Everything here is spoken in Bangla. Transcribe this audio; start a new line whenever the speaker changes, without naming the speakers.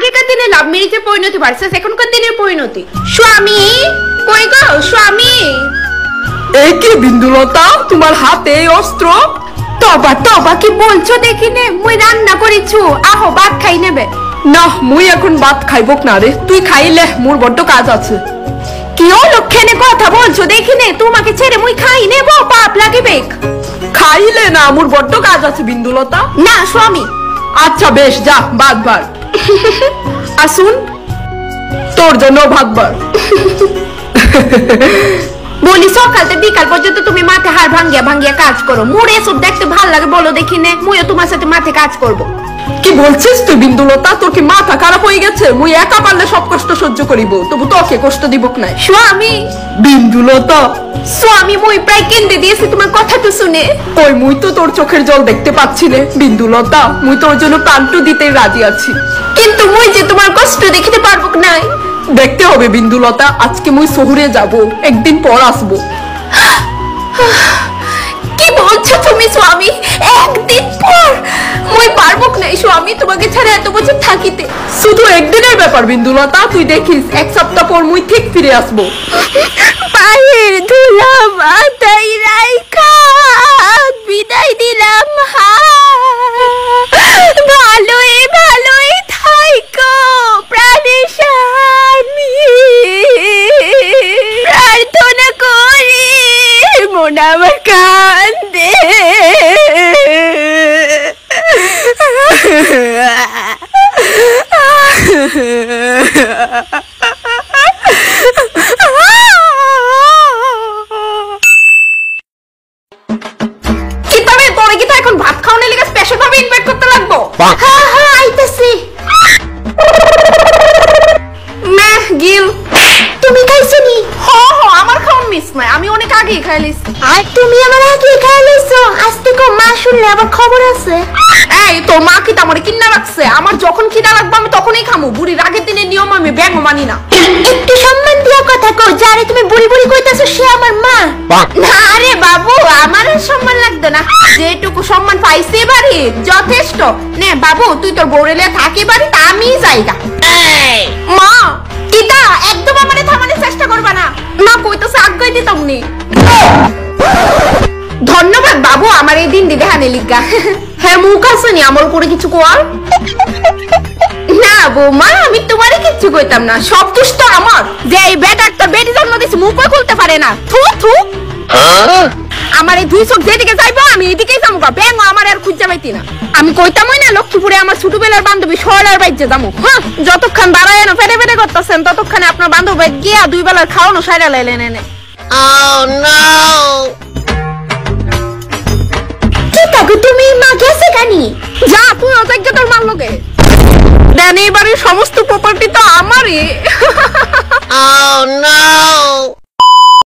আগেকার দিনে লাভ ম্যারেজের পরিণতি ভার্সেস এখনকার দিনের পরিণতি। স্বামী কই গো স্বামী?
এই কি বিন্দুলতা, তোমার হাতে অস্ত্র?
তবা তবা কি বলছো দেখি নে, মুই রান্না করিছু, আহো ভাত খাই নেবে।
না মুই এখন ভাত খাইবক না রে, তুই খাইলে মোর বড্ড কাজ আছে।
কি অলক্ষণে কথা বলছো দেখি নে, তোমাকে ছেড়ে মুই খাই নেব, পাপ লাগিবে।
খাইলে না, মোর বড্ড কাজ আছে বিন্দুলতা।
না স্বামী।
আচ্ছা বেশ, যা ভাত বার। আসুন, তোর জন্য ভাত বার।
বলি সকাল থেকে বিকাল পর্যন্ত তুমি মাঠে হাড় ভাঙ্গিয়া ভাঙ্গিয়া কাজ করো, মোর এসব দেখতে ভাল লাগে বলো দেখি নে, মুইও তোমার সাথে মাঠে কাজ করব।
কি বলছিস তুই বিন্দুলতা? তোর কি মাথা খারাপ হয়ে গেছে? মুই একা পারলে সব কষ্ট সহ্য করিব, তবু তোকে কষ্ট দিবক না।
স্বামী
বিন্দুলতা,
স্বামী মুই প্রায় কেঁদে দিয়েছি তোমার কথাটা শুনে।
ওই মুই তো তোর চোখের জল দেখতে পাচ্ছি রে বিন্দুলতা, মুই তোর জন্য প্রাণটু দিতে রাজি আছি,
কিন্তু মুই যে তোমার কষ্ট দেখিতে পারবো না।
দেখতে হবে বিন্দুলতা, আজকে মুই শহরে যাব, একদিন পর আসবো।
কি বলছো তুমি স্বামী? একদিন পর? মুই পারবো না স্বামী তোমাকে ছাড়া এত বছর থাকিতে।
শুধু একদিনের ব্যাপার বিন্দুলতা, তুই দেখিস এক সপ্তাহ পর মুই ঠিক ফিরে আসবো।
পায়ের ধুলা মাথায় রাইখা বিদায় দিলাম, ভালোই ভালোই থাইকো প্রাণের স্বামী, প্রার্থনা করি মন আমার কান্দে। এখন ভাত খাওয়ানোর লিগে স্পেশাল ভাবে ইনভাইট করতে লাগবো। হ্যাঁ হ্যাঁ আইতেছি। মেহ গিল তুমি খাইছো নি? হ্যাঁ হ্যাঁ আমার খাওন মিস নাই, আমি অনেক আগেই খাই লিছি। আর তুমি আমার আগেই খাই লিছো? আজকে কো মা শুনলে আবার খবর আছে। এই তোর মা কি আমারে কিন্না রাখছে? আমার যখন খিদা লাগবে আমি তখনই খামু, বুড়ির আগের দিনের নিয়ম আমি ব্যাঙ মানি না। একটু সম্মান দিয়া কথা কও, যারে তুমি বুড়ি বুড়ি কইতাছো সে আমার মা। না রে বাবু, আমার সম্মান লাগবে না, যেটুকু সম্মান পাইছি বাড়ি যথেষ্ট। নে বাবু তুই তোর বউরেলে থাকি বাড়ি, আমি যাইগা। মা কিটা একদম আমারে থামানোর চেষ্টা করবা না, না কইতাছে আজ্ঞাই দিতাম নি। ধন্যবাদ বাবু আমার এই দিন দেখানে লিগা। হ্যাঁ মুখ আছে নি আমার উপরে কিছু কোয়ার? না বৌমা আমি তোমারে কিচ্ছু কইতাম না, সব দোষ তো আমার, যে এই বেটা তোর বেটি জন্ম দিছে মুখও খুলতে পারে না। থু থু, আমার এই দুই চোখ যেদিকে যাইবো আমি এদিকেই যাবো, ব্যাঙ আমার আর খুঁজে পাইতি না। আমি কইতামই না লক্ষ্মীপুরে আমার ছোটবেলার বান্ধবী সরলার বাইজে যাবো। হ্যাঁ যতক্ষণ দাঁড়ায় না ফেটে ফেটে করতেছেন ততক্ষণে আপনার বান্ধব গিয়া দুই বেলার খাওয়ানো সাইরা লাইলেন এনে। তুমি মা গেছে কানি? যা তুই অযোগ্য তোর মান লোকে দেন, এবারে সমস্ত প্রপার্টি তো আমারই।